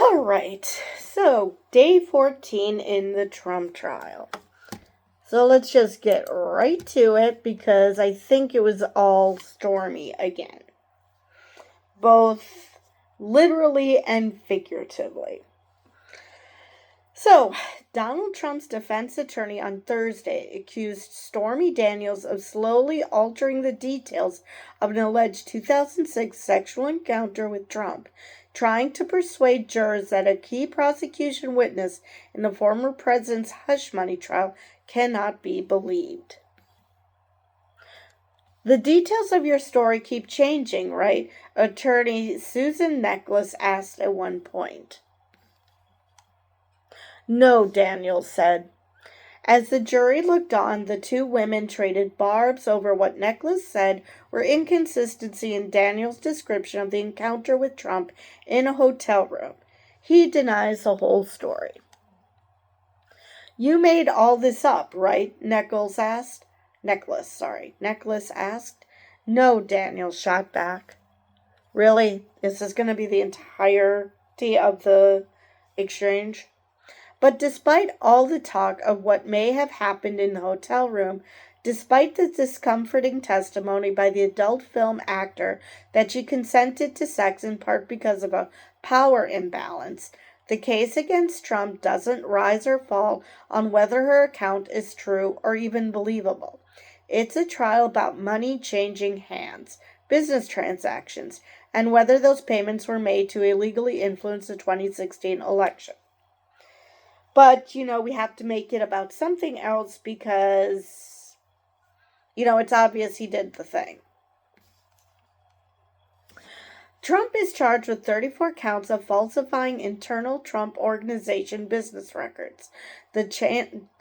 All right, so day 14 in the Trump trial. So let's just get right to it because I think it was all stormy again, both literally and figuratively. So, Donald Trump's defense attorney on Thursday accused Stormy Daniels of slowly altering the details of an alleged 2006 sexual encounter with Trump, trying to persuade jurors that a key prosecution witness in the former president's hush money trial cannot be believed. The details of your story keep changing, right? Attorney Susan Necheles asked at one point. No, Daniels said. As the jury looked on, the two women traded barbs over what Necheles said were inconsistency in Daniels' description of the encounter with Trump in a hotel room. He denies the whole story. You made all this up, right? Necheles asked. Necheles asked. No, Daniels shot back. Really? Is this going to be the entirety of the exchange? But despite all the talk of what may have happened in the hotel room, despite the discomforting testimony by the adult film actor that she consented to sex in part because of a power imbalance, the case against Trump doesn't rise or fall on whether her account is true or even believable. It's a trial about money changing hands, business transactions, and whether those payments were made to illegally influence the 2016 election. But, we have to make it about something else because, it's obvious he did the thing. Trump is charged with 34 counts of falsifying internal Trump Organization business records. The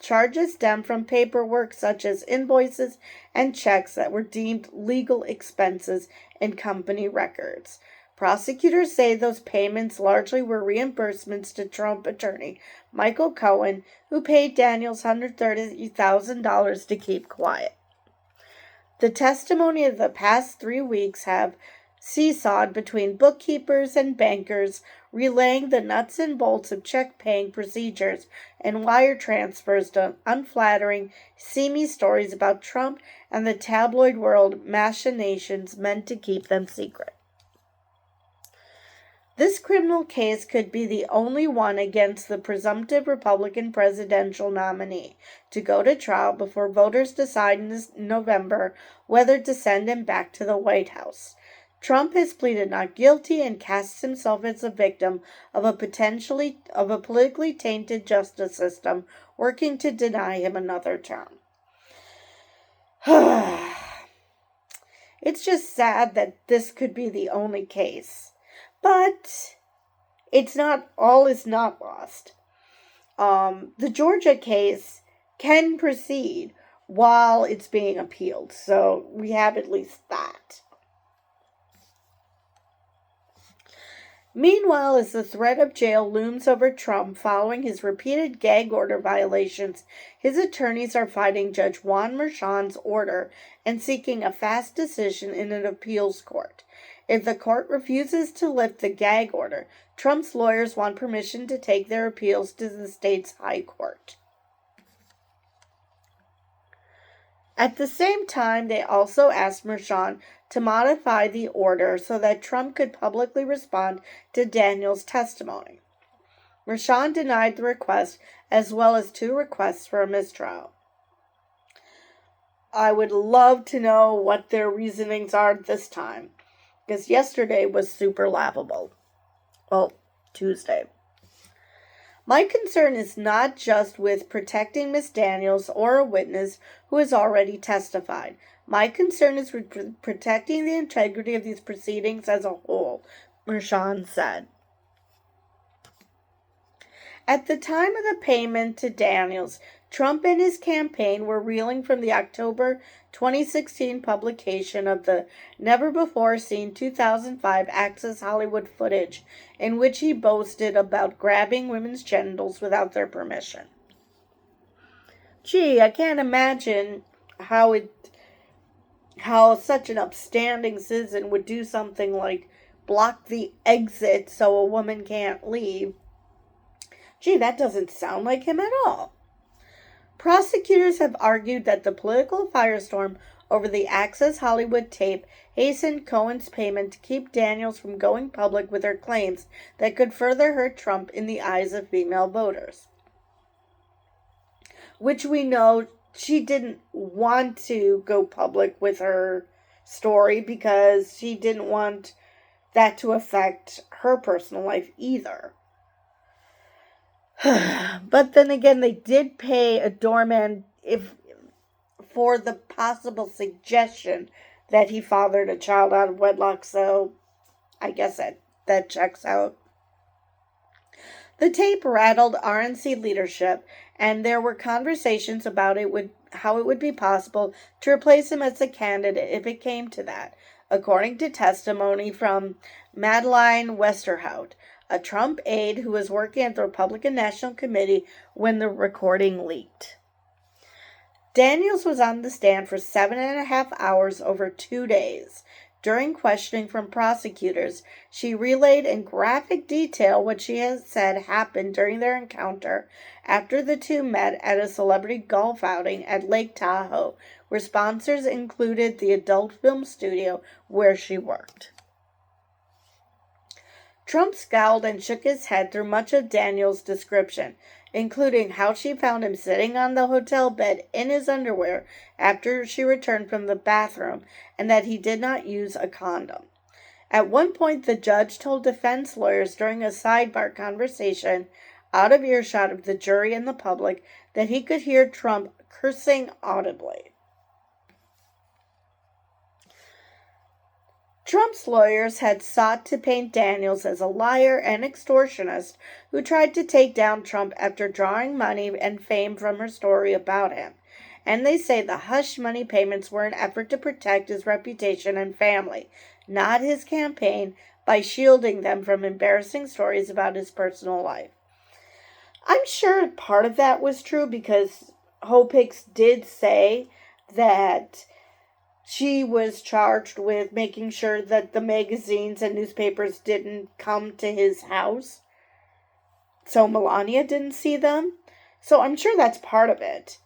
charges stem from paperwork such as invoices and checks that were deemed legal expenses in company records. Prosecutors say those payments largely were reimbursements to Trump attorney Michael Cohen, who paid Daniels $130,000 to keep quiet. The testimony of the past 3 weeks have seesawed between bookkeepers and bankers, relaying the nuts and bolts of check-paying procedures and wire transfers to unflattering, seamy stories about Trump and the tabloid world machinations meant to keep them secret. This criminal case could be the only one against the presumptive Republican presidential nominee to go to trial before voters decide in November whether to send him back to the White House. Trump has pleaded not guilty and casts himself as a victim of a politically tainted justice system working to deny him another term. It's just sad that this could be the only case. But all is not lost. The Georgia case can proceed while it's being appealed. So we have at least that. Meanwhile, as the threat of jail looms over Trump following his repeated gag order violations, his attorneys are fighting Judge Juan Merchan's order and seeking a fast decision in an appeals court. If the court refuses to lift the gag order, Trump's lawyers want permission to take their appeals to the state's high court. At the same time, they also asked Merchan to modify the order so that Trump could publicly respond to Daniels' testimony. Merchan denied the request, as well as 2 requests for a mistrial. I would love to know what their reasonings are this time, because yesterday was super laughable. Well, Tuesday. My concern is not just with protecting Ms. Daniels or a witness who has already testified. My concern is with protecting the integrity of these proceedings as a whole, Merchan said. At the time of the payment to Daniels, Trump and his campaign were reeling from the October 2016 publication of the never-before-seen 2005 Access Hollywood footage in which he boasted about grabbing women's genitals without their permission. Gee, I can't imagine how such an upstanding citizen would do something like block the exit so a woman can't leave. Gee, that doesn't sound like him at all. Prosecutors have argued that the political firestorm over the Access Hollywood tape hastened Cohen's payment to keep Daniels from going public with her claims that could further hurt Trump in the eyes of female voters. Which we know she didn't want to go public with her story because she didn't want that to affect her personal life either. But then again, they did pay a doorman for the possible suggestion that he fathered a child out of wedlock, so I guess that checks out. The tape rattled RNC leadership, and there were conversations about how it would be possible to replace him as a candidate if it came to that, according to testimony from Madeleine Westerhout, a Trump aide who was working at the Republican National Committee when the recording leaked. Daniels was on the stand for 7.5 hours over 2 days. During questioning from prosecutors, she relayed in graphic detail what she has said happened during their encounter after the two met at a celebrity golf outing at Lake Tahoe, where sponsors included the adult film studio where she worked. Trump scowled and shook his head through much of Daniels' description, including how she found him sitting on the hotel bed in his underwear after she returned from the bathroom, and that he did not use a condom. At one point, the judge told defense lawyers during a sidebar conversation, out of earshot of the jury and the public, that he could hear Trump cursing audibly. Trump's lawyers had sought to paint Daniels as a liar and extortionist who tried to take down Trump after drawing money and fame from her story about him. And they say the hush money payments were an effort to protect his reputation and family, not his campaign, by shielding them from embarrassing stories about his personal life. I'm sure part of that was true because Hope Hicks did say that she was charged with making sure that the magazines and newspapers didn't come to his house, so Melania didn't see them. So I'm sure that's part of it.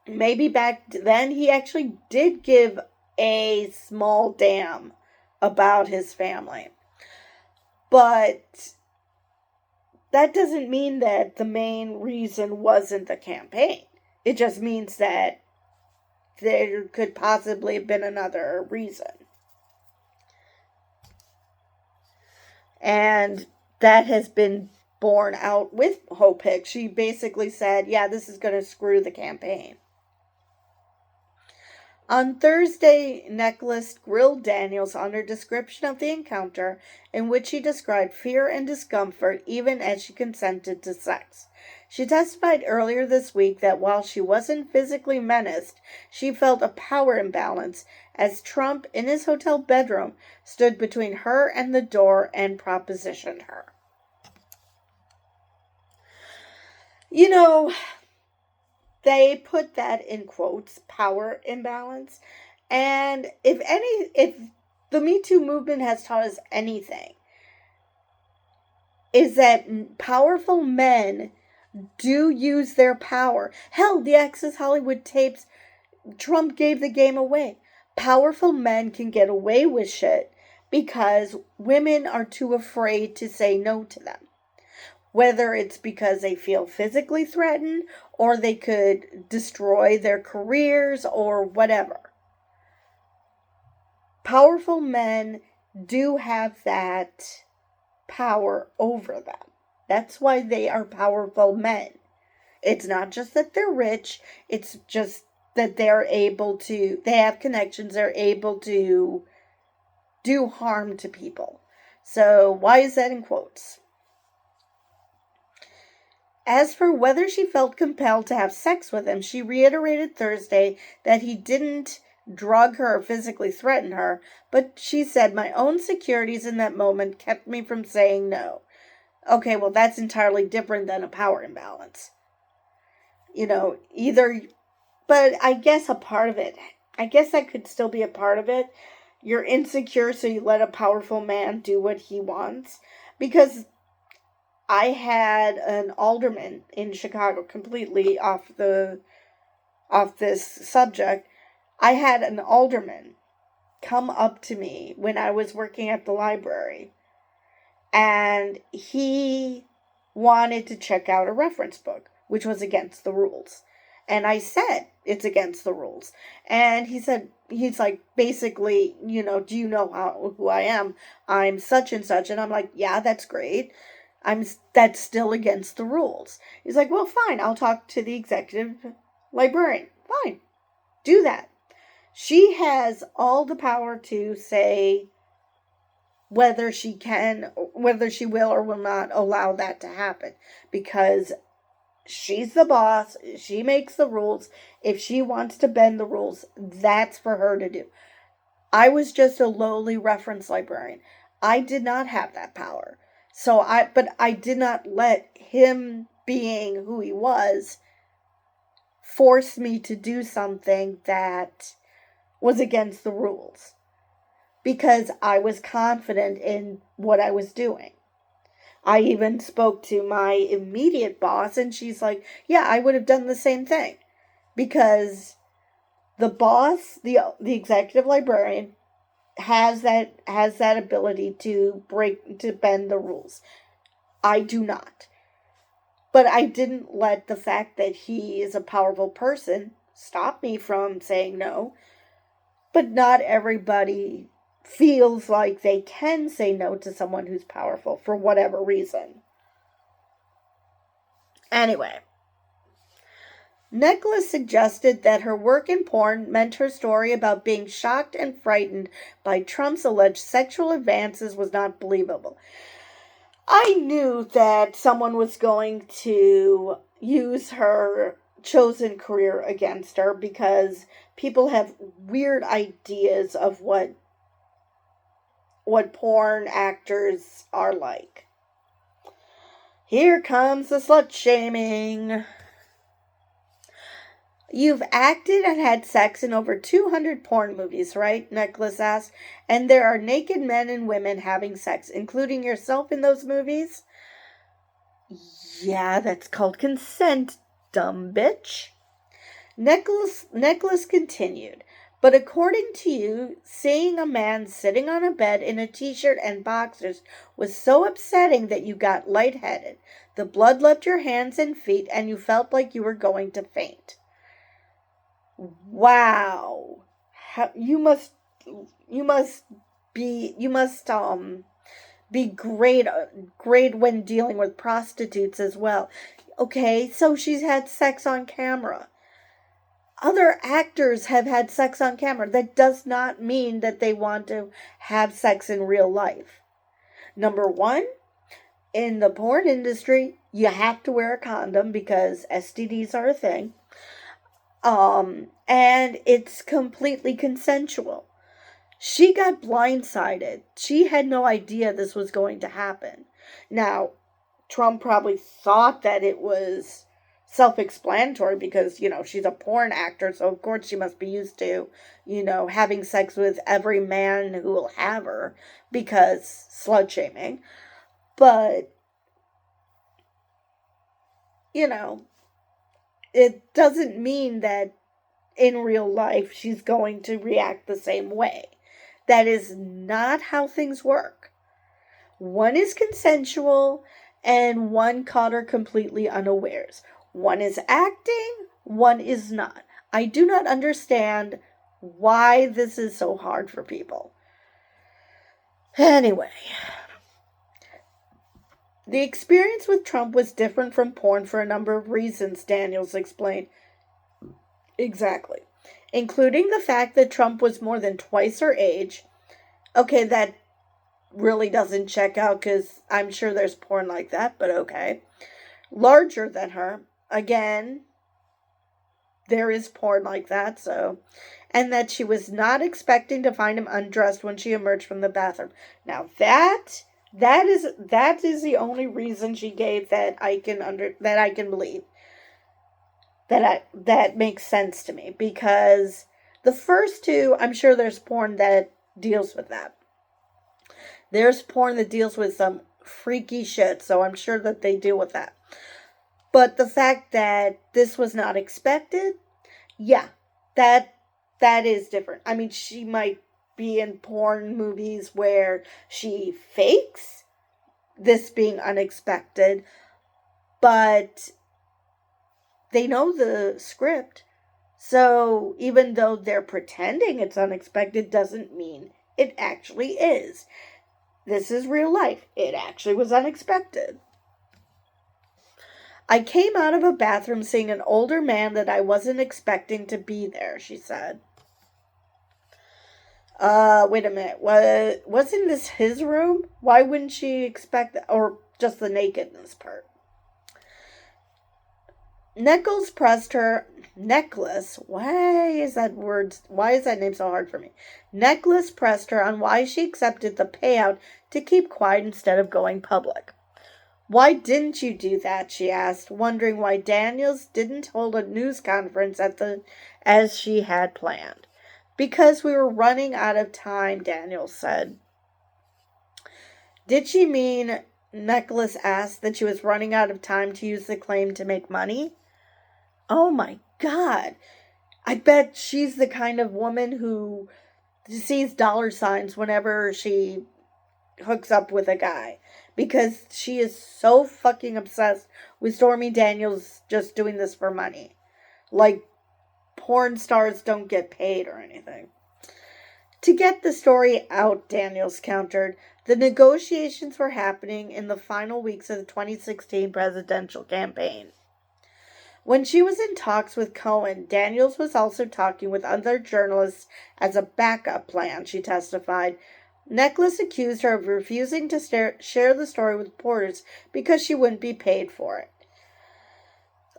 Maybe back then he actually did give a small damn about his family. But that doesn't mean that the main reason wasn't the campaign. It just means that there could possibly have been another reason. And that has been borne out with Hope Hicks. She basically said, yeah, this is going to screw the campaign. On Thursday, Nicholas grilled Daniels on her description of the encounter, in which she described fear and discomfort even as she consented to sex. She testified earlier this week that while she wasn't physically menaced, she felt a power imbalance as Trump, in his hotel bedroom, stood between her and the door and propositioned her. You know, they put that in quotes, power imbalance. And if the Me Too movement has taught us anything, is that powerful men do use their power. Hell, the Access Hollywood tapes, Trump gave the game away. Powerful men can get away with shit because women are too afraid to say no to them. Whether it's because they feel physically threatened or they could destroy their careers or whatever. Powerful men do have that power over them. That's why they are powerful men. It's not just that they're rich, it's just that they have connections, they're able to do harm to people. So why is that in quotes? As for whether she felt compelled to have sex with him, she reiterated Thursday that he didn't drug her or physically threaten her, but she said, my own securities in that moment kept me from saying no. Okay, well, that's entirely different than a power imbalance. But I guess a part of it, I guess that could still be a part of it. You're insecure, so you let a powerful man do what he wants. Because I had an alderman in Chicago, completely off this subject. I had an alderman come up to me when I was working at the library, and he wanted to check out a reference book, which was against the rules. And I said, it's against the rules. And he's like, basically, do you know who I am? I'm such and such. And I'm like, yeah, that's great. That's still against the rules. He's like, well, fine, I'll talk to the executive librarian. Fine, do that. She has all the power to say whether she will or will not allow that to happen, because she's the boss. She makes the rules. If she wants to bend the rules, that's for her to do. I was just a lowly reference librarian. I did not have that power. But I did not let him, being who he was, force me to do something that was against the rules, because I was confident in what I was doing. I even spoke to my immediate boss, and she's like, yeah, I would have done the same thing, because the boss, the executive librarian, has that ability to bend the rules. I do not. But I didn't let the fact that he is a powerful person stop me from saying no. But not everybody feels like they can say no to someone who's powerful for whatever reason. Anyway, Nicholas suggested that her work in porn meant her story about being shocked and frightened by Trump's alleged sexual advances was not believable. I knew that someone was going to use her chosen career against her, because people have weird ideas of what porn actors are like. Here comes the slut shaming. You've acted and had sex in over 200 porn movies, right? Nicholas asked. And there are naked men and women having sex, including yourself in those movies? Yeah, that's called consent, dumb bitch. Nicholas continued. But according to you, seeing a man sitting on a bed in a t-shirt and boxers was so upsetting that you got lightheaded. The blood left your hands and feet, and you felt like you were going to faint. Wow. You must be great when dealing with prostitutes as well. Okay, so she's had sex on camera. Other actors have had sex on camera. That does not mean that they want to have sex in real life. Number one, in the porn industry, you have to wear a condom because STDs are a thing. And it's completely consensual. She got blindsided. She had no idea this was going to happen. Now, Trump probably thought that it was self-explanatory because, she's a porn actor, so of course she must be used to, having sex with every man who will have her, because slut shaming. But, it doesn't mean that in real life she's going to react the same way. That is not how things work. One is consensual, and one caught her completely unawares. One is acting, one is not. I do not understand why this is so hard for people. Anyway, the experience with Trump was different from porn for a number of reasons, Daniels explained. Exactly. Including the fact that Trump was more than twice her age. Okay, that really doesn't check out because I'm sure there's porn like that, but okay. Larger than her. Again, there is porn like that, so. And that she was not expecting to find him undressed when she emerged from the bathroom. Now that is the only reason she gave that I can believe. That makes sense to me, because the first two, I'm sure there's porn that deals with that. There's porn that deals with some freaky shit, so I'm sure that they deal with that. But the fact that this was not expected, yeah, that is different. I mean, she might be in porn movies where she fakes this being unexpected, but they know the script. So even though they're pretending it's unexpected doesn't mean it actually is. This is real life. It actually was unexpected. I came out of a bathroom seeing an older man that I wasn't expecting to be there, she said. Wait a minute. Wasn't this his room? Why wouldn't she expect that? Or just the nakedness part? Nichols pressed her necklace. Why is that name so hard for me? Nicholas pressed her on why she accepted the payout to keep quiet instead of going public. Why didn't you do that? She asked, wondering why Daniels didn't hold a news conference as she had planned. Because we were running out of time, Daniels said. Did she mean, Nicholas asked, that she was running out of time to use the claim to make money? Oh my God. I bet she's the kind of woman who sees dollar signs whenever she hooks up with a guy. Because she is so fucking obsessed with Stormy Daniels just doing this for money. Like, porn stars don't get paid or anything. To get the story out, Daniels countered, the negotiations were happening in the final weeks of the 2016 presidential campaign. When she was in talks with Cohen, Daniels was also talking with other journalists as a backup plan, she testified. Nicholas accused her of refusing to share the story with reporters because she wouldn't be paid for it.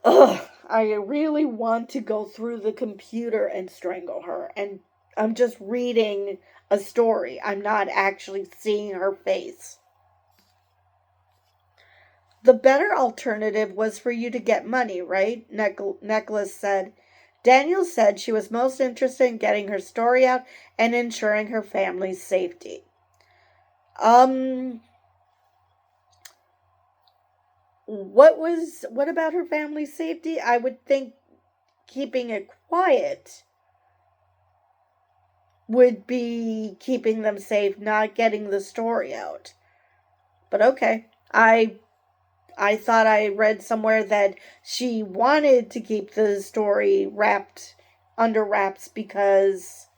Ugh, I really want to go through the computer and strangle her. And I'm just reading a story. I'm not actually seeing her face. The better alternative was for you to get money, right? Nicholas said. Daniels said she was most interested in getting her story out and ensuring her family's safety. What about her family's safety? I would think keeping it quiet would be keeping them safe, not getting the story out. But okay. I thought I read somewhere that she wanted to keep the story under wraps because,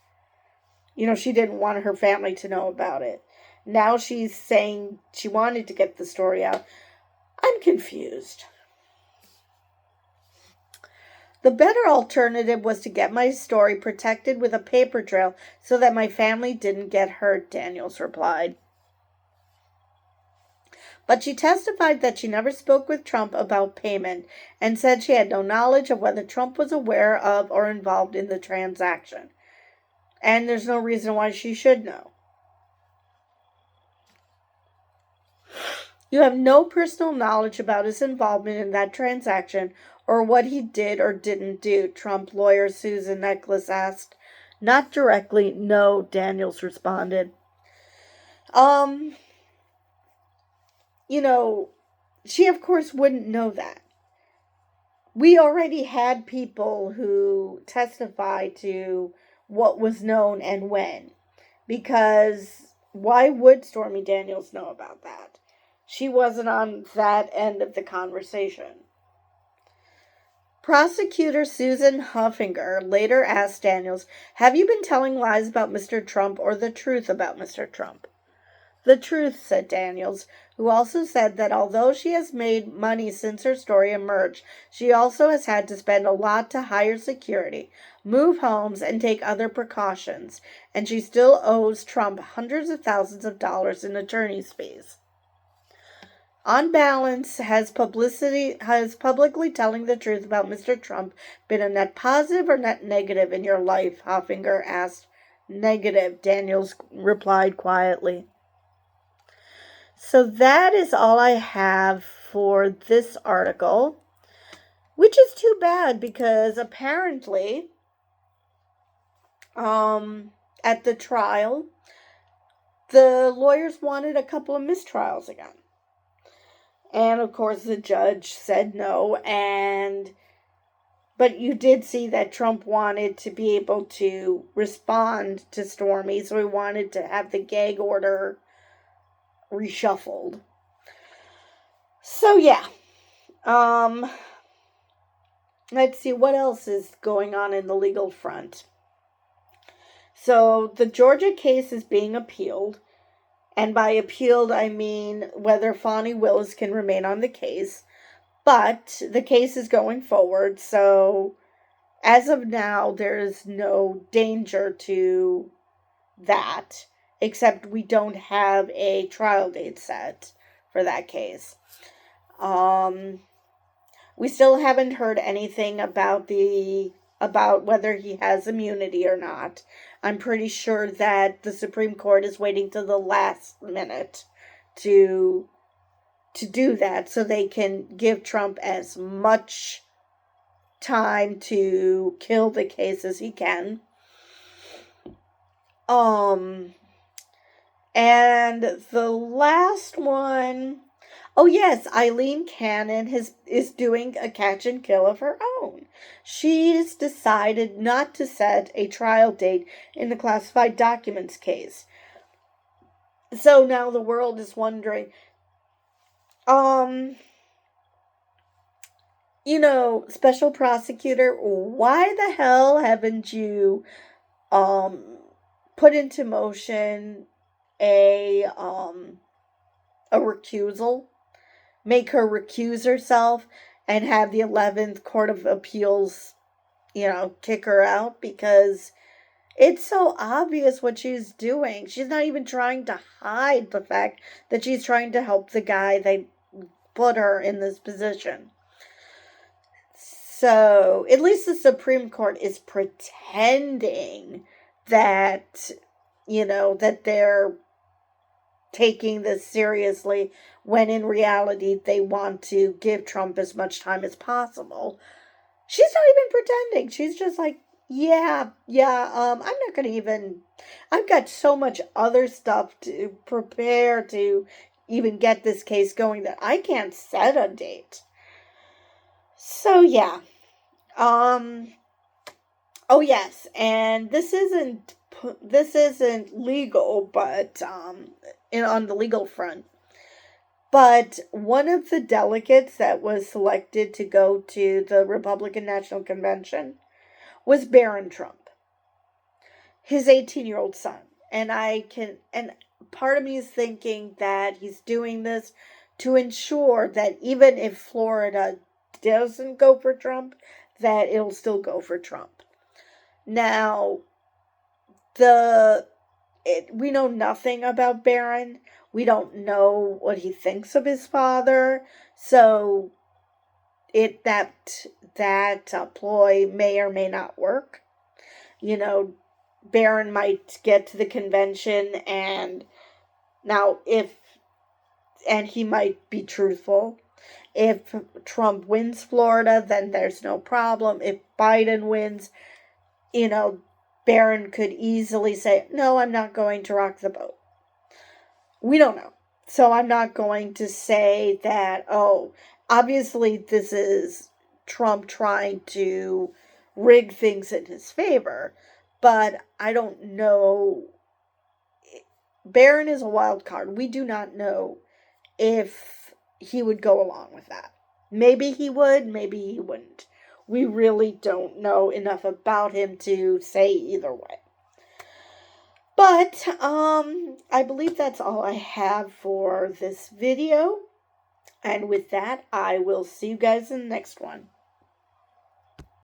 she didn't want her family to know about it. Now she's saying she wanted to get the story out. I'm confused. The better alternative was to get my story protected with a paper trail so that my family didn't get hurt, Daniels replied. But she testified that she never spoke with Trump about payment and said she had no knowledge of whether Trump was aware of or involved in the transaction. And there's no reason why she should know. You have no personal knowledge about his involvement in that transaction or what he did or didn't do, Trump lawyer Susan Nicholas asked. Not directly, no, Daniels responded. She of course wouldn't know that. We already had people who testify to what was known and when. Because why would Stormy Daniels know about that? She wasn't on that end of the conversation. Prosecutor Susan Huffinger later asked Daniels, have you been telling lies about Mr. Trump or the truth about Mr. Trump? The truth, said Daniels, who also said that although she has made money since her story emerged, she also has had to spend a lot to hire security, move homes, and take other precautions, and she still owes Trump hundreds of thousands of dollars in attorney's fees. On balance, has publicly telling the truth about Mr. Trump been a net positive or net negative in your life? Hoffinger asked. Negative, Daniels replied quietly. So that is all I have for this article, which is too bad because apparently, at the trial, the lawyers wanted a couple of mistrials again. And of course the judge said no, but you did see that Trump wanted to be able to respond to Stormy, so he wanted to have the gag order reshuffled. So yeah. Let's see what else is going on in the legal front. So the Georgia case is being appealed. And by appealed, I mean whether Fani Willis can remain on the case. But the case is going forward, so as of now, there is no danger to that, except we don't have a trial date set for that case. We still haven't heard anything about whether he has immunity or not. I'm pretty sure that the Supreme Court is waiting till the last minute to do that so they can give Trump as much time to kill the case as he can. And the last one, oh yes, Eileen Cannon is doing a catch and kill of her own. She's decided not to set a trial date in the classified documents case. So now the world is wondering, special prosecutor, why the hell haven't you put into motion a recusal, make her recuse herself, and have the 11th Court of Appeals, kick her out, because it's so obvious what she's doing. She's not even trying to hide the fact that she's trying to help the guy that put her in this position. So, at least the Supreme Court is pretending that, that they're taking this seriously, when in reality they want to give Trump as much time as possible. She's not even pretending. She's just like, I'm not going to even, I've got so much other stuff to prepare to even get this case going that I can't set a date. So yeah. Oh yes, and this isn't legal, but on the legal front. But one of the delegates that was selected to go to the Republican National Convention was Barron Trump, his 18-year-old son. And part of me is thinking that he's doing this to ensure that even if Florida doesn't go for Trump, that it'll still go for Trump. Now, we know nothing about Barron. We don't know what he thinks of his father. So that ploy may or may not work. Barron might get to the convention and he might be truthful. If Trump wins Florida, then there's no problem. If Biden wins, Barron could easily say, no, I'm not going to rock the boat. We don't know. So I'm not going to say that, obviously this is Trump trying to rig things in his favor. But I don't know. Barron is a wild card. We do not know if he would go along with that. Maybe he would, maybe he wouldn't. We really don't know enough about him to say either way. But, I believe that's all I have for this video. And with that, I will see you guys in the next one.